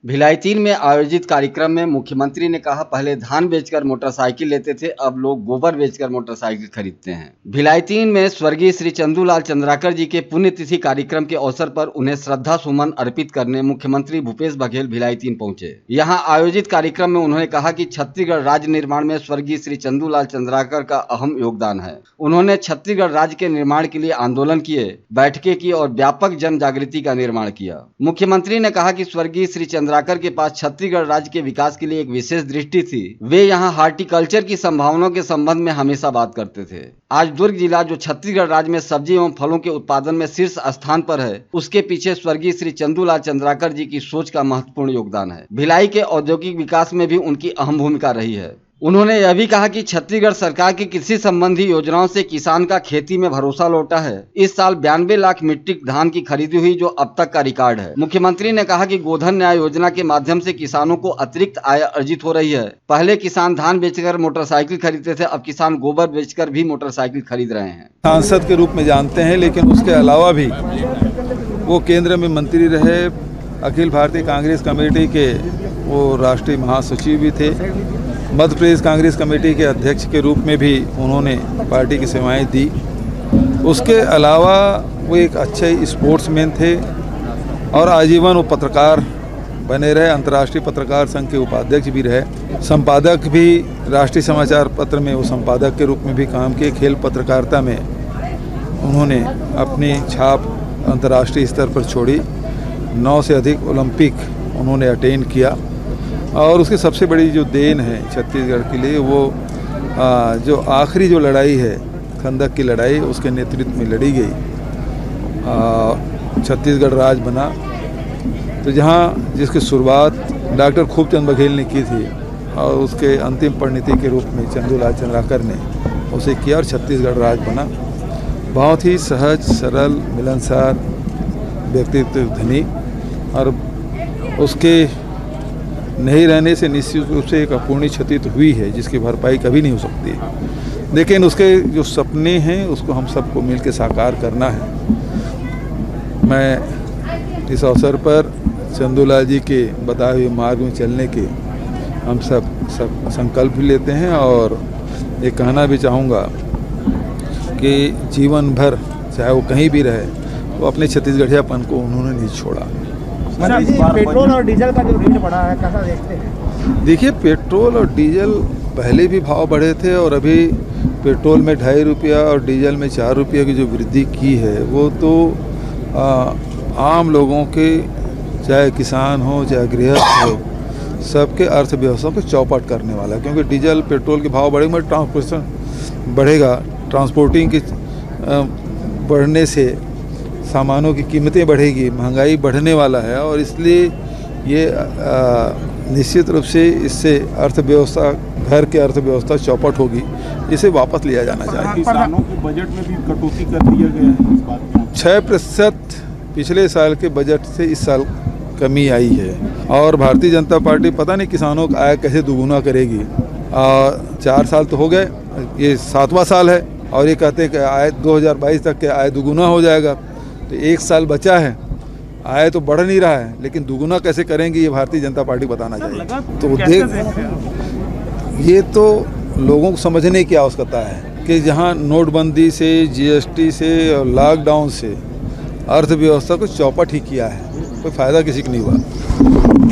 भिलाई 3 में आयोजित कार्यक्रम में मुख्यमंत्री ने कहा, पहले धान बेचकर मोटरसाइकिल लेते थे, अब लोग गोबर बेचकर मोटरसाइकिल खरीदते हैं। भिलाई 3 में स्वर्गीय श्री चंदूलाल चंद्राकर जी के पुण्यतिथि कार्यक्रम के अवसर पर उन्हें श्रद्धा सुमन अर्पित करने मुख्यमंत्री भूपेश बघेल भिलाई 3 पहुंचे। यहां आयोजित कार्यक्रम में उन्होंने कहा कि छत्तीसगढ़ राज्य निर्माण में स्वर्गीय श्री चंदूलाल चंद्राकर का अहम योगदान है। उन्होंने छत्तीसगढ़ राज्य के निर्माण के लिए आंदोलन किए, बैठकें की और व्यापक जन जागृति का निर्माण किया। मुख्यमंत्री ने कहा कि स्वर्गीय श्री चंद्राकर के पास छत्तीसगढ़ राज्य के विकास के लिए एक विशेष दृष्टि थी। वे यहाँ हार्टिकल्चर की संभावनाओं के संबंध में हमेशा बात करते थे। आज दुर्ग जिला जो छत्तीसगढ़ राज्य में सब्जी एवं फलों के उत्पादन में शीर्ष स्थान पर है, उसके पीछे स्वर्गीय श्री चंदूलाल चंद्राकर जी की सोच का महत्वपूर्ण योगदान है। भिलाई के औद्योगिक विकास में भी उनकी अहम भूमिका रही है। उन्होंने यह भी कहा कि छत्तीसगढ़ सरकार की कृषि संबंधी योजनाओं से किसान का खेती में भरोसा लौटा है। इस साल 92 लाख मीट्रिक धान की खरीदी हुई, जो अब तक का रिकॉर्ड है। मुख्यमंत्री ने कहा कि गोधन न्याय योजना के माध्यम से किसानों को अतिरिक्त आय अर्जित हो रही है। पहले किसान धान बेचकर मोटरसाइकिल खरीदते थे, अब किसान गोबर बेचकर भी मोटरसाइकिल खरीद रहे हैं। सांसद के रूप में जानते हैं, लेकिन उसके अलावा भी वो केंद्र में मंत्री रहे, अखिल भारतीय कांग्रेस कमेटी के वो राष्ट्रीय महासचिव भी थे, मध्य प्रदेश कांग्रेस कमेटी के अध्यक्ष के रूप में भी उन्होंने पार्टी की सेवाएं दी। उसके अलावा वो एक अच्छे स्पोर्ट्समैन थे और आजीवन वो पत्रकार बने रहे। अंतर्राष्ट्रीय पत्रकार संघ के उपाध्यक्ष भी रहे, संपादक भी राष्ट्रीय समाचार पत्र में वो संपादक के रूप में भी काम किए। खेल पत्रकारिता में उन्होंने अपनी छाप अंतर्राष्ट्रीय स्तर पर छोड़ी। 9 से अधिक ओलंपिक उन्होंने अटेंड किया और उसकी सबसे बड़ी जो देन है छत्तीसगढ़ के लिए, वो जो आखिरी जो लड़ाई है, खंदक की लड़ाई, उसके नेतृत्व में लड़ी गई। छत्तीसगढ़ राज्य बना, तो जहाँ जिसकी शुरुआत डॉक्टर खूबचंद बघेल ने की थी और उसके अंतिम परिणति के रूप में चंदूलाल चंद्राकर ने उसे किया और छत्तीसगढ़ राज्य बना। बहुत ही सहज, सरल, मिलनसार व्यक्तित्व धनी, और उसके नहीं रहने से निश्चित रूप से एक अपूर्णीय क्षति तो हुई है, जिसकी भरपाई कभी नहीं हो सकती है। लेकिन उसके जो सपने हैं उसको हम सबको मिलकर साकार करना है। मैं इस अवसर पर चंदूलाल जी के बताए हुए मार्ग में चलने के हम सब संकल्प भी लेते हैं और ये कहना भी चाहूँगा कि जीवन भर चाहे वो कहीं भी रहे, वो अपने छत्तीसगढ़ियापन को उन्होंने नहीं छोड़ा। पेट्रोल और डीजल का जो रेट बढ़ा है, कैसा देखते हैं? देखिए, पेट्रोल और डीजल पहले भी भाव बढ़े थे और अभी पेट्रोल में 2.5 रुपया और डीजल में 4 रुपये की जो वृद्धि की है, वो तो आम लोगों के, चाहे किसान हो चाहे गृहस्थ हो, सबके अर्थव्यवस्था को चौपट करने वाला है। क्योंकि डीजल पेट्रोल के भाव बढ़ेंगे, ट्रांसपोर्टेशन बढ़ेगा, ट्रांसपोर्टिंग के बढ़ने से सामानों की कीमतें बढ़ेगी, महंगाई बढ़ने वाला है और इसलिए ये निश्चित रूप से इससे अर्थव्यवस्था, घर की अर्थव्यवस्था चौपट होगी। इसे वापस लिया जाना चाहिए। किसानों के बजट में भी कटौती कर दिया गया है इस बात में। 6% पिछले साल के बजट से इस साल कमी आई है और भारतीय जनता पार्टी पता नहीं किसानों का आय कैसे दोगुना करेगी। 4 साल तो हो गए, ये 7वां साल है और ये कहते हैं कि आय 2022 तक के आय दोगुना हो जाएगा। तो 1 साल बचा है, आय तो बढ़ नहीं रहा है, लेकिन दुगुना कैसे करेंगे ये भारतीय जनता पार्टी बताना चाहिए। तो देख, ये तो लोगों को समझने की आवश्यकता है कि जहां नोटबंदी से, जीएसटी से और लॉकडाउन से अर्थव्यवस्था को चौपट ही किया है, कोई फायदा किसी को नहीं हुआ।